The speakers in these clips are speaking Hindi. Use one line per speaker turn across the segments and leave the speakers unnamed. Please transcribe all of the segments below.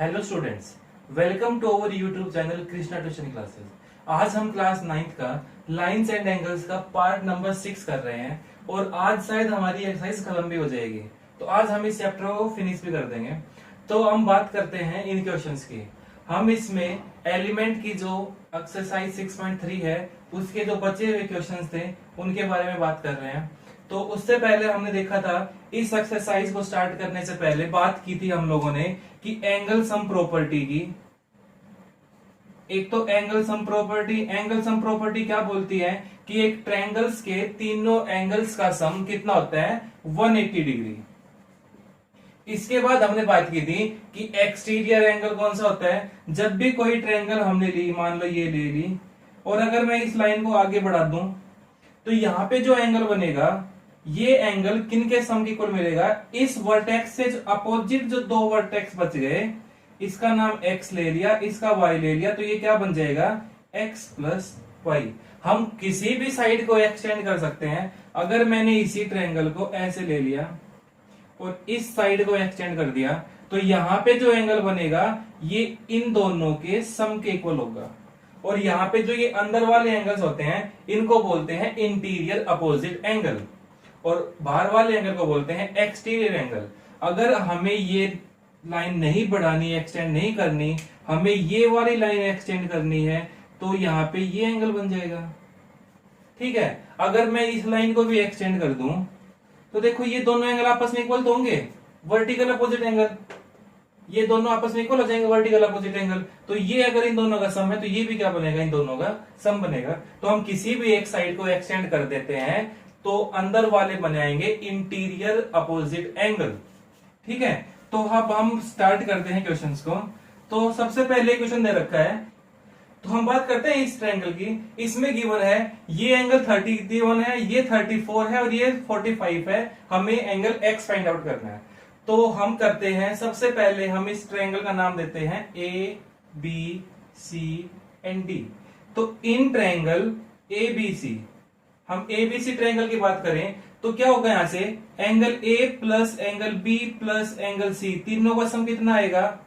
Hello students, welcome to our YouTube channel Krishna tuition classes. आज हम क्लास 9th का लाइंस एंड एंगल्स का पार्ट नंबर 6 कर रहे हैं और आज शायद हमारी एक्सरसाइज खत्म भी हो जाएगी। तो आज हम इस चैप्टर को फिनिश भी कर देंगे। तो हम बात करते हैं इन क्वेश्चंस की। हम इसमें एलिमेंट की जो एक्सरसाइज 6.3 है उसके जो बचे हुए क्वेश्चंस थे उनके बारे में बात कर रहे हैं। तो उससे पहले हमने देखा था, इस एक्सरसाइज को स्टार्ट करने से पहले बात की थी हम लोगों ने कि एंगल सम प्रॉपर्टी की। एक तो एंगल सम प्रॉपर्टी क्या बोलती है कि एक ट्रायंगल्स के तीनों एंगल्स का सम कितना होता है, 180 डिग्री। इसके बाद हमने बात की थी कि एक्सटीरियर एंगल कौन सा होता है। जब भी कोई ट्रायंगल हमने ली, मान लो ये ले ली, और अगर मैं इस लाइन को आगे बढ़ा दूं तो यहां पे जो एंगल बनेगा, ये एंगल किनके सम की इक्वल मिलेगा, इस वर्टेक्स से अपोजिट जो दो वर्टेक्स बच गए, इसका नाम x ले लिया, इसका y ले लिया, तो ये क्या बन जाएगा, x प्लस वाई। हम किसी भी साइड को एक्सटेंड कर सकते हैं। अगर मैंने इसी ट्रायंगल को ऐसे ले लिया और इस साइड को एक्सटेंड कर दिया तो यहां पे जो एंगल बनेगा ये इन दोनों के सम के इक्वल होगा। और यहाँ पे जो ये अंदर वाले एंगल्स होते हैं इनको बोलते हैं इंटीरियर अपोजिट एंगल, और बाहर वाले एंगल को बोलते हैं एक्सटीरियर एंगल। अगर हमें ये लाइन नहीं बढ़ानी, एक्सटेंड नहीं करनी, हमें ये वाली लाइन एक्सटेंड करनी है, तो यहाँ पे ये एंगल बन जाएगा। ठीक है, अगर मैं इस लाइन को भी एक्सटेंड कर दूं तो देखो ये दोनों एंगल आपस में इक्वल तो होंगे, वर्टिकल अपोजिट एंगल, ये दोनों आपस में इक्वल हो जाएंगे, वर्टिकल अपोजिट एंगल। तो ये अगर इन दोनों का सम है तो ये भी क्या बनेगा, इन दोनों का सम बनेगा। तो हम किसी भी एक साइड को एक्सटेंड कर देते हैं तो अंदर वाले बनाएंगे इंटीरियर अपोजिट एंगल। ठीक है, तो अब हम स्टार्ट करते हैं क्वेश्चंस को। तो सबसे पहले क्वेश्चन दे रखा है, तो हम बात करते हैं इस ट्रायंगल की। इसमें गिवन है ये एंगल 30 गिवन है, ये 34 है और ये 45 है। हमें एंगल x फाइंड आउट करना है। तो हम करते हैं, सबसे पहले हम इस ट्रायंगल का नाम देते हैं A B C and D. तो इन ट्रायंगल ए बी सी, हम एबीसी ट्रायंगल की बात करें तो क्या होगा, यहां से angle A plus angle B plus angle C, तीनों का सम कितना आएगा,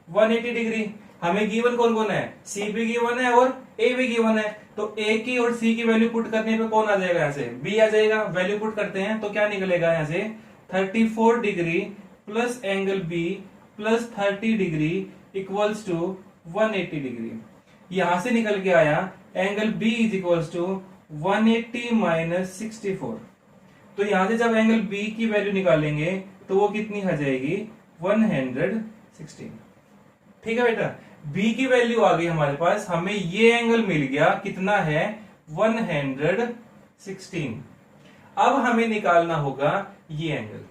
180 डिग्री। हमें गिवन कौन कौन है, सी भी गिवन है और ए भी गिवन है। तो ए की और सी की वैल्यू पुट करने पे कौन आ जाएगा, यहां से बी आ जाएगा। वैल्यू पुट करते हैं तो क्या निकलेगा, यहां से 34 degree plus angle B plus 30 degree equals to 180 degree. यहां से निकल के आया angle B is equals to 180 minus 64। तो यहां से जब एंगल बी की वैल्यू निकालेंगे तो वो कितनी आ जाएगी, 116। ठीक है बेटा, बी की वैल्यू आ गई हमारे पास, हमें ये एंगल मिल गया, कितना है, 116। अब हमें निकालना होगा ये एंगल।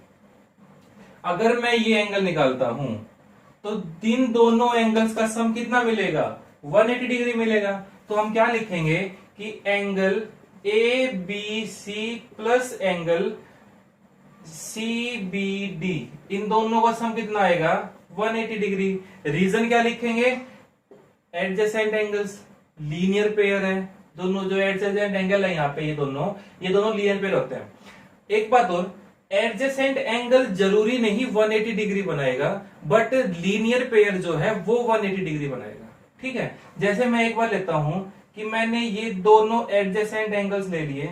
अगर मैं ये एंगल निकालता हूं तो इन दोनों एंगल्स का सम कितना मिलेगा, 180 डिग्री मिलेगा। तो हम क्या लिखेंगे कि angle A B C plus angle C B D, इन दोनों का सम कितना आएगा, 180 डिग्री। रीजन क्या लिखेंगे, एडजेसेंट एंगल्स, लीनियर पेयर है दोनों। जो एडजेसेंट एंगल है यहाँ पे ये दोनों लीनियर पेयर होते हैं। एक बात और, एडजेसेंट एंगल जरूरी नहीं 180 डिग्री बनाएगा, बट लीनियर पेयर जो है वो 180 डिग्री बनाएगा। ठीक है, जैसे मैं एक बार लेता हूं कि मैंने ये दोनों एडजेसेंट एंगल्स ले लिए,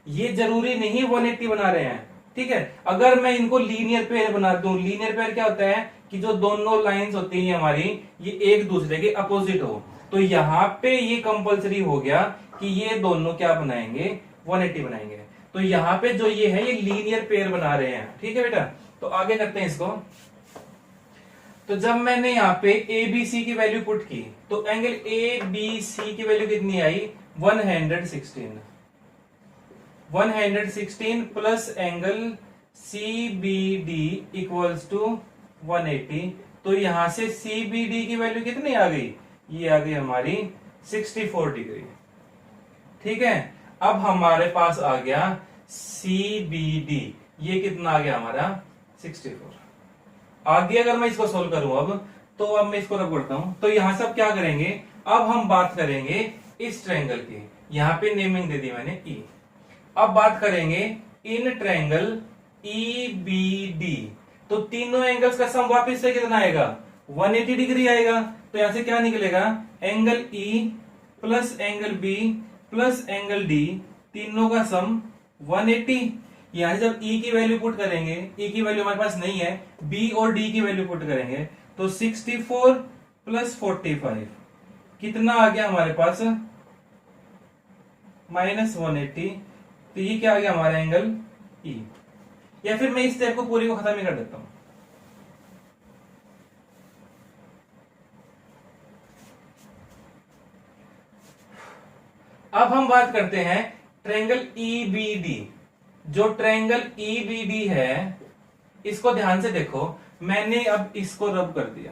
ये जरूरी नहीं 180 बना रहे हैं। ठीक है, अगर मैं इनको लीनियर पेयर बना दूं, लीनियर पेयर क्या होता है कि जो दोनों लाइंस होती हैं हमारी, ये एक दूसरे के अपोजिट हो, तो यहां पे ये कंपलसरी हो गया कि ये दोनों क्या बनाएंगे, 180 बनाएंगे। तो यहां पे जो ये है ये लीनियर पेयर बना रहे हैं। ठीक है बेटा, तो आगे करते हैं इसको। तो जब मैंने यहाँ पे ए बी सी की वैल्यू पुट की तो एंगल ए बी सी की वैल्यू कितनी आई, 116 plus angle C B D equals to 180। तो यहां से सी बी डी की वैल्यू कितनी आ गई, ये आ गई हमारी 64 डिग्री। ठीक है, अब हमारे पास आ गया सी बी डी, ये कितना आ गया हमारा, 64। आगे अगर मैं इसको सोल्व करूं तो अब मैं इसको रख पड़ता हूं। तो यहां से अब क्या करेंगे, अब हम बात करेंगे इस ट्रायंगल की। यहां पे नेमिंग दे दी मैंने ई। अब बात करेंगे इन ट्रायंगल ई बी डी। तो तीनों एंगल्स का सम वापिस से कितना आएगा, 180 डिग्री आएगा। तो यहां से क्या निकलेगा, angle E plus angle B plus angle D, तीनों का सम 180। यहां से जब E की वैल्यू पुट करेंगे, E की वैल्यू हमारे पास नहीं है, B और D की वैल्यू पुट करेंगे तो 64 प्लस 45 कितना आ गया हमारे पास, -180। तो ये क्या आ गया हमारा एंगल E। या फिर मैं इस स्टेप को पूरी को खत्म ही कर देता हूं। अब हम बात करते हैं ट्रायंगल EBD। जो ट्रायंगल EBD है, इसको ध्यान से देखो, मैंने अब इसको रब कर दिया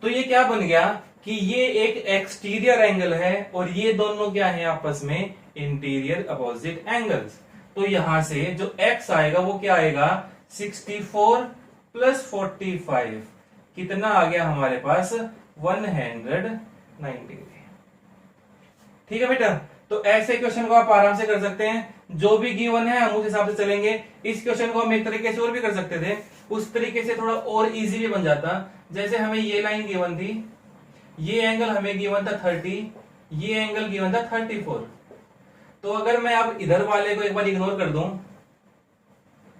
तो ये क्या बन गया कि ये एक एक्सटीरियर एंगल है और ये दोनों क्या है आपस में, इंटीरियर अपोजिट एंगल्स। तो यहां से जो x आएगा वो क्या आएगा, 64 प्लस 45 कितना आ गया हमारे पास, 190 डिग्री। ठीक है बेटा, तो ऐसे क्वेश्चन को आप आराम से कर सकते हैं। जो भी गिवन है हम उस हिसाब से चलेंगे। इस क्वेश्चन को हम एक तरीके से और भी कर सकते थे, उस तरीके से थोड़ा और इजी भी बन जाता। जैसे हमें ये लाइन गिवन थी, ये एंगल हमें गिवन था 30, ये एंगल गिवन था 34। तो अगर मैं अब इधर वाले को एक बार इग्नोर कर दूं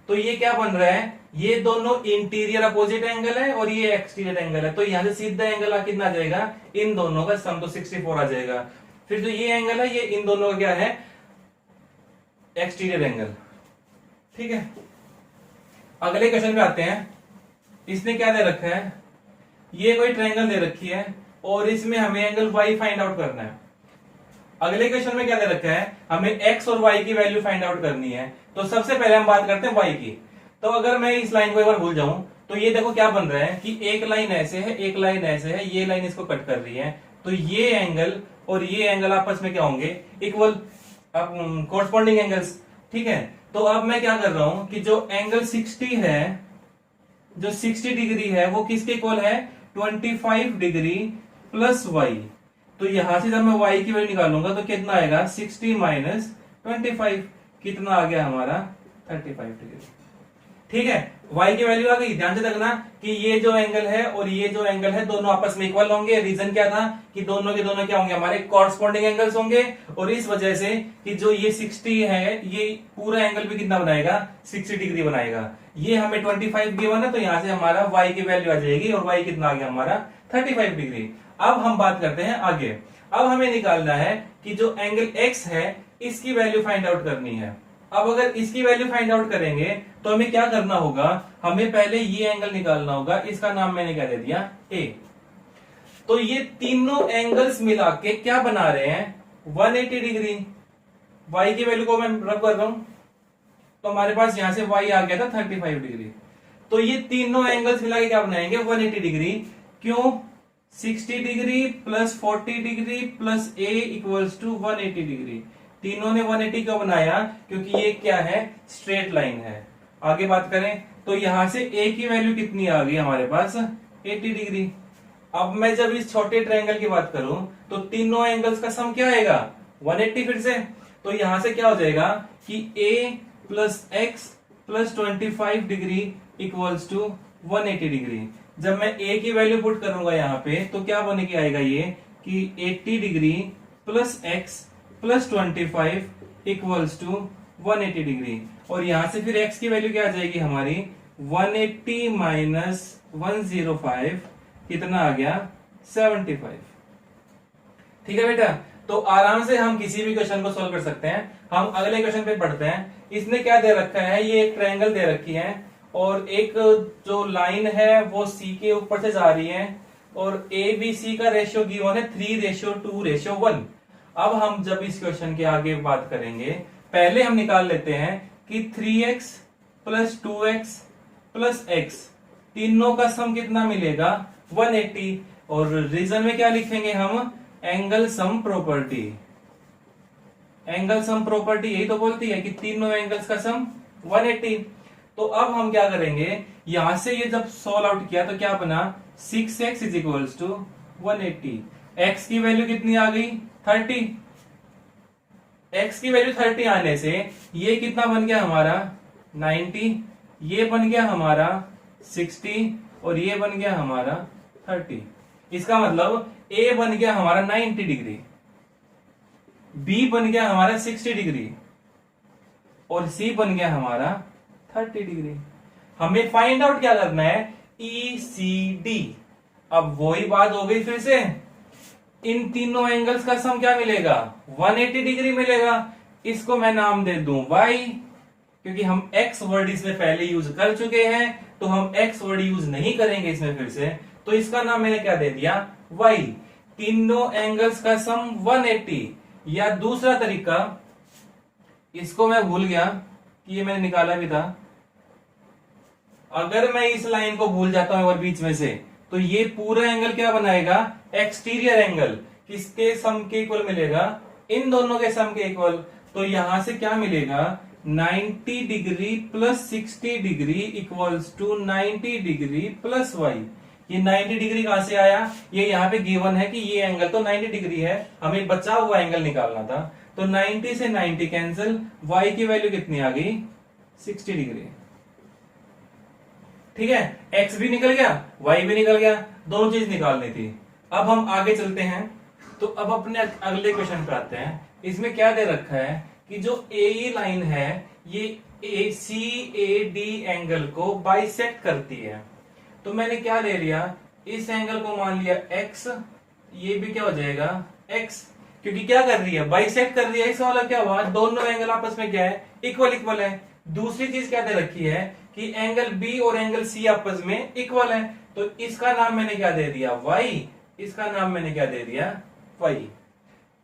तो ये क्या बन रहा है, ये दोनों इंटीरियर अपोजिट एंगल है और ये एक्सटीरियर एंगल है। तो यहां से सीधा एंगल कितना आ जाएगा, इन दोनों का सम तो 64 आ जाएगा। फिर जो ये एंगल है, ये इन दोनों का क्या है, एक्सटीरियर एंगल। ठीक है, अगले क्वेश्चन पे आते हैं। इसने क्या दे रखा है, ये कोई ट्रायंगल दे रखी है और इसमें हमें एंगल y फाइंड आउट करना है। अगले क्वेश्चन में क्या दे रखा है, हमें x और y की वैल्यू फाइंड आउट करनी है। तो सबसे पहले हम बात करते हैं y की। तो अगर मैं इस लाइन को एक बार भूल जाऊं तो ये देखो क्या बन रहा है कि एक लाइन ऐसे है, एक लाइन ऐसे है, ये लाइन इसको कट कर रही है। तो ये एंगल और ये एंगल आपस में क्या होंगे, इक्वल, कोरस्पॉन्डिंग एंगल्स। ठीक है, तो अब मैं क्या कर रहा हूं कि जो एंगल 60 है, जो 60 डिग्री है वो किसके इक्वल है, 25 डिग्री प्लस y। तो यहां से जब मैं y की वैल्यू निकालूंगा तो कितना आएगा, 60 माइनस 25 कितना आ गया हमारा, 35 डिग्री। ठीक है, y की वैल्यू आ गई। ध्यान से रखना कि ये जो एंगल है और ये जो एंगल है दोनों आपस में इक्वल होंगे। रीजन क्या था कि दोनों के दोनों क्या होंगे, हमारे कॉरस्पॉन्डिंग एंगल्स होंगे। और इस वजह से कि जो ये 60 है, ये पूरा एंगल भी कितना बनाएगा, 60 डिग्री बनाएगा। ये हमें 25 गिवन है, तो यहां से हमारा y की वैल्यू आ जाएगी और y कितना आ गया हमारा, 35 डिग्री। अब हम बात करते हैं आगे। अब हमें निकालना है कि जो एंगल x है इसकी वैल्यू फाइंड आउट करनी है। अब अगर इसकी वैल्यू फाइंड आउट करेंगे तो हमें क्या करना होगा, हमें पहले ये एंगल निकालना होगा। इसका नाम मैंने क्या दे दिया, a। तो ये तीनों एंगल्स मिला के क्या बना रहे हैं, 180 डिग्री। y की वैल्यू को मैं रब कर रहा हूं तो हमारे पास यहां से y आ गया था 35 डिग्री। तो ये तीनों एंगल्स मिला के क्या बनाएंगे, 180 डिग्री। क्यों, 60 degree plus 40 degree plus a equals to 180 degree. तीनों ने 180 क्यों बनाया, क्योंकि ये क्या है, स्ट्रेट लाइन है। आगे बात करें तो यहां से a की वैल्यू कितनी आ गई हमारे पास, 80 डिग्री। अब मैं जब इस छोटे ट्रायंगल की बात करूं तो तीनों एंगल्स का सम क्या आएगा, 180 फिर से। तो यहां से क्या हो जाएगा कि a plus x plus 25 degree equals to 180 degree. जब मैं a की वैल्यू पुट करूंगा यहां पे तो क्या बन के आएगा ये कि 80 degree plus x plus 25 equals to 180 degree. और यहां से फिर x की वैल्यू क्या आ जाएगी हमारी, 180 माइनस 105 कितना आ गया, 75। ठीक है बेटा, तो आराम से हम किसी भी क्वेश्चन को सॉल्व कर सकते हैं। हम अगले क्वेश्चन पे पढ़ते हैं। इसने क्या दे रखा है, ये एक ट्रायंगल दे रखी है और एक जो लाइन है वो C के ऊपर से जा रही है और ABC का रेशियो गिवन है 3:2:1। अब हम जब इस क्वेश्चन के आगे बात करेंगे, पहले हम निकाल लेते हैं कि 3x plus 2x plus x तीनों का सम कितना मिलेगा, 180। और रीजन में क्या लिखेंगे हम, angle sum property. Angle sum property यही तो बोलती है कि तीनों एंगल्स का सम 180। तो अब हम क्या करेंगे, यहां से ये जब सॉल्व आउट किया तो क्या बना, 6x is equals to 180। x की वैल्यू कितनी आ गई, 30। x की वैल्यू 30 आने से ये कितना बन गया हमारा, 90 ये बन गया हमारा 60 और ये बन गया हमारा 30। इसका मतलब ए बन गया हमारा 90 डिग्री, बी बन गया हमारा 60 डिग्री और सी बन गया हमारा 30 डिग्री। हमें फाइंड आउट क्या करना है, ई सी डी। अब वही बात हो गई फिर से, इन तीनों एंगल्स का सम क्या मिलेगा, 180 डिग्री मिलेगा। इसको मैं नाम दे दूं y, क्योंकि हम x वर्ड इसमें पहले यूज कर चुके हैं, तो हम x वर्ड यूज नहीं करेंगे इसमें फिर से। तो इसका नाम मैंने क्या दे दिया, y। तीनों एंगल्स का सम 180। या दूसरा तरीका, इसको मैं भूल गया कि ये मैंने निकाला भी था। अगर मैं इस लाइन को भूल जाता हूं और बीच में से, तो ये पूरा एंगल क्या बनाएगा, एक्सटीरियर एंगल। किसके सम के इक्वल मिलेगा, इन दोनों के सम के इक्वल। तो यहां से क्या मिलेगा, 90 degree plus 60 degree equals to 90 degree plus y। ये 90 डिग्री कहां से आया, ये यहाँ पे गिवन है कि ये एंगल तो 90 डिग्री है, हमें बचा हुआ एंगल निकालना था। तो 90 से 90 कैंसिल, y की वैल्यू कितनी आ गई, 60 डिग्री। ठीक है, x भी निकल गया, y भी निकल गया, दोनों चीज निकालनी थी। अब हम आगे चलते हैं, तो अब अपने अगले क्वेश्चन पे आते हैं। इसमें क्या दे रखा है कि जो ए लाइन है ये ACAD एंगल को बाइसेक्ट करती है। तो मैंने क्या ले लिया, इस एंगल को मान लिया x, ये भी क्या हो जाएगा x, क्योंकि क्या कर रही है, बाइसेक्ट कर रही है। इसका मतलब क्या हुआ, दोनों एंगल आपस में क्या है, इक्वल इक्वल है। दूसरी चीज क्या दे रखी है कि एंगल B और एंगल C आपस में इक्वल है। तो इसका नाम मैंने क्या दे दिया, y। इसका नाम मैंने क्या दे दिया, y।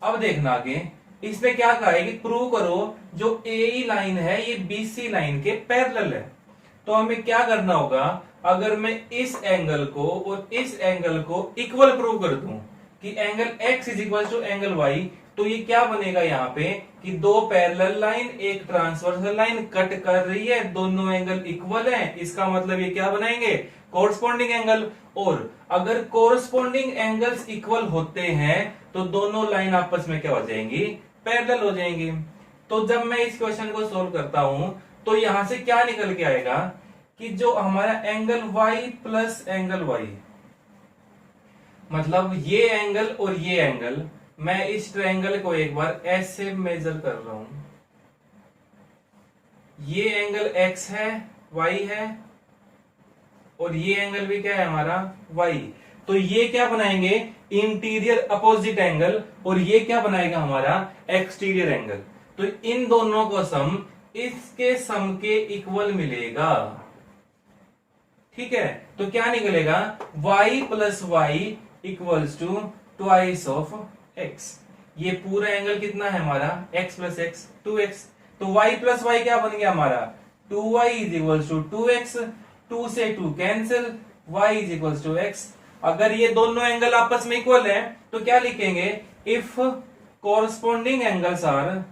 अब देखना आगे, इसमें क्या कहा है कि प्रूव करो जो AE लाइन है ये BC लाइन के पैरेलल है। तो हमें क्या करना होगा, अगर मैं इस एंगल को और इस एंगल को इक्वल प्रूव कर दूं कि angle x is equal to angle y, तो ये क्या बनेगा यहाँ पे कि दो पैरेलल लाइन एक ट्रांसवर्सल लाइन कट कर रही है, दोनों एंगल इक्वल है। इसका मतलब ये क्या बनाएंगे, कोरस्पॉन्डिंग एंगल। और अगर कोरस्पॉन्डिंग एंगल्स इक्वल होते हैं तो दोनों लाइन आपस में क्या हो जाएंगी, पैरेलल हो जाएंगी। तो जब मैं इस क्वेश्चन को सोल्व करता हूं तो यहां से क्या निकल के आएगा कि जो हमारा angle y plus angle y, मतलब ये एंगल और ये एंगल, मैं इस ट्रायंगल को एक बार ऐसे मेजर कर रहा हूं। ये एंगल x है, y है, और ये एंगल भी क्या है हमारा y। तो ये क्या बनाएंगे, इंटीरियर अपोजिट एंगल, और ये क्या बनाएगा हमारा एक्सटीरियर एंगल। तो इन दोनों को सम इसके सम के इक्वल मिलेगा। ठीक है, तो क्या निकलेगा, y plus y equals to twice of x। ये पूरा एंगल कितना है हमारा, x प्लस एक्स 2x। तो y प्लस वाई क्या बन गया हमारा, 2y is equals to 2x। 2 से 2 cancel, y is equals to x। अगर ये दोनों एंगल आपस में इक्वल है तो क्या लिखेंगे, if corresponding angles are,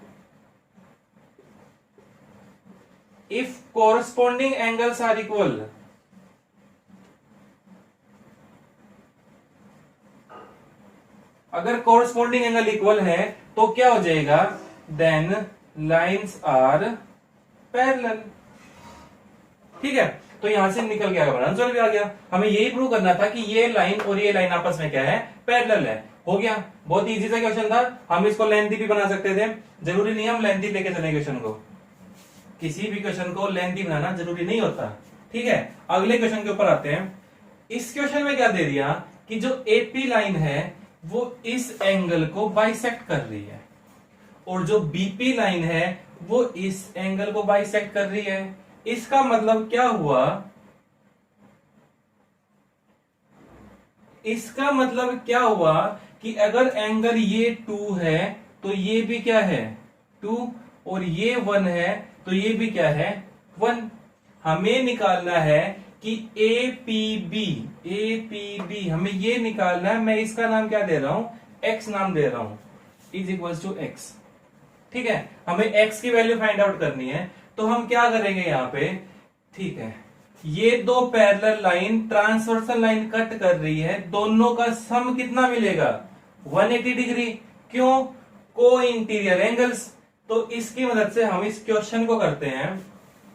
if corresponding angles are equal, अगर कोरस्पॉन्डिंग एंगल इक्वल है तो क्या हो जाएगा, देन लाइंस आर पैरेलल। ठीक है, तो यहां से निकल के आंसर भी आ गया। हमें यही प्रूव करना था कि ये लाइन और ये लाइन आपस में क्या है, पैरेलल है। हो गया, बहुत इजी सा क्वेश्चन था। हम इसको लेंथी भी बना सकते थे, जरूरी नहीं हम लेंथी लेके चले क्वेश्चन को, किसी भी क्वेश्चन को लेंथी बनाना जरूरी नहीं होता। ठीक है, अगले क्वेश्चन के ऊपर आते हैं। इस क्वेश्चन में क्या दे दिया कि जो एपी लाइन है वो इस एंगल को बाइसेक्ट कर रही है, और जो बीपी लाइन है वो इस एंगल को बाइसेक्ट कर रही है। इसका मतलब क्या हुआ, इसका मतलब क्या हुआ कि अगर एंगल ये 2 है तो ये भी क्या है 2, और ये 1 है तो ये भी क्या है 1। हमें निकालना है कि APB हमें ये निकालना है। मैं इसका नाम क्या दे रहा हूं, x नाम दे रहा हूं, इज इक्वल्स टू x। ठीक है, हमें x की वैल्यू फाइंड आउट करनी है। तो हम क्या करेंगे यहां पे, ठीक है, ये दो parallel line transversal line cut कर रही है, दोनों का सम कितना मिलेगा 180 डिग्री। क्यों, को इंटीरियर एंगल्स। तो इसकी मदद से हम इस क्वेश्चन को करते हैं।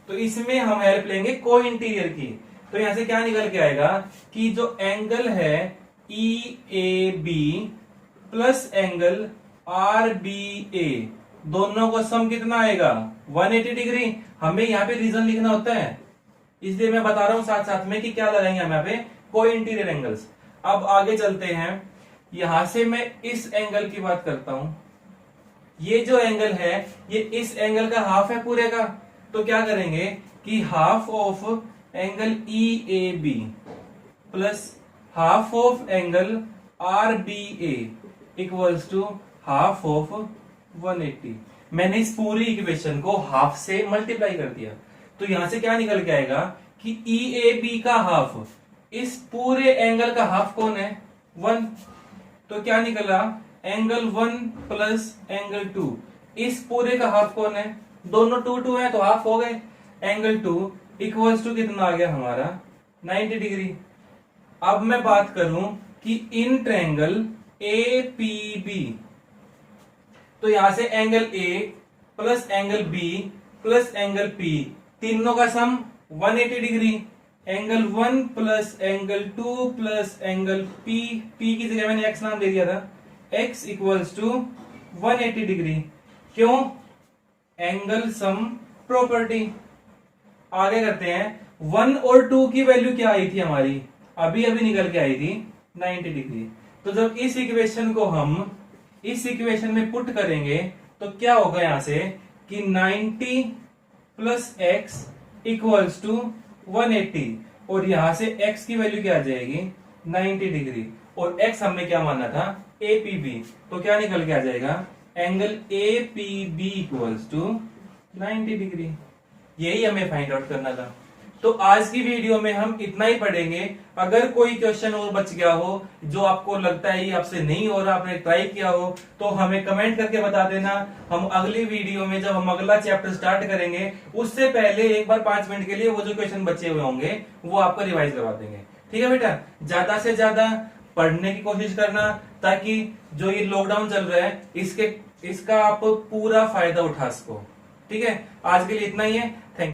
तो इसमें हम हेल्प लेंगे को इंटीरियर की। तो यहां से क्या निकल के आएगा कि जो एंगल है E A B plus angle R B A, दोनों का सम कितना आएगा 180 डिग्री। हमें यहाँ पे रीजन लिखना होता है, इसलिए मैं बता रहा हूं साथ साथ में कि क्या लगाएंगे हम यहाँ पे को इंटीरियर एंगल्स। अब आगे चलते हैं, यहां से मैं इस एंगल की बात करता हूं। ये जो एंगल है ये इस एंगल का हाफ है पूरे का, तो क्या करेंगे कि half of angle E A B plus half of angle R B A equals to half of 180। मैंने इस पूरी इक्वेशन को हाफ से मल्टीप्लाई कर दिया, तो यहां से क्या निकल के आएगा कि ई ए बी का हाफ, इस पूरे एंगल का हाफ कौन है 1, तो क्या निकला एंगल 1 प्लस एंगल 2, इस पूरे का हाफ कौन है, दोनों 2 2 है तो हाफ हो गए। एंगल 2 इक्वल्स टू कितना आ गया हमारा 90 डिग्री। अब मैं बात करूं कि इन ट्रायंगल ए पी बी, तो यहां से angle A plus angle B plus angle P, तीनों का sum 180 degree. Angle 1 plus angle 2 plus angle P, P की जगह मैंने एक्स नाम दे दिया था, एक्स इक्वल्स टू 180 डिग्री। क्यों, एंगल सम प्रॉपर्टी। आगे करते हैं, 1 और 2 की वैल्यू क्या आई थी हमारी, अभी अभी निकल के आई थी 90 डिग्री। तो जब इस इक्वेशन को हम इस इक्वेशन में पुट करेंगे तो क्या होगा यहां से कि 90 प्लस एक्स इक्वल्स टू 180, और यहां से x की वैल्यू क्या आ जाएगी 90 डिग्री, और x हमने क्या माना था APB, तो क्या निकल के आ जाएगा angle APB equals to 90 degree. यही हमें फाइंड आउट करना था। तो आज की वीडियो में हम इतना ही पढ़ेंगे। अगर कोई क्वेश्चन और बच गया हो जो आपको लगता है ये आपसे नहीं हो रहा, आपने ट्राई किया हो, तो हमें कमेंट करके बता देना। हम अगली वीडियो में जब हम अगला चैप्टर स्टार्ट करेंगे उससे पहले एक बार 5 मिनट के लिए वो जो क्वेश्चन बचे हुए होंगे वो आपको रिवाइज करवा देंगे। ठीक है बेटा, ज्यादा से ज्यादा पढ़ने की कोशिश करना, ताकि जो ये लॉकडाउन चल रहा है इसका आप पूरा फायदा उठा सको। ठीक है, आज के लिए इतना ही है।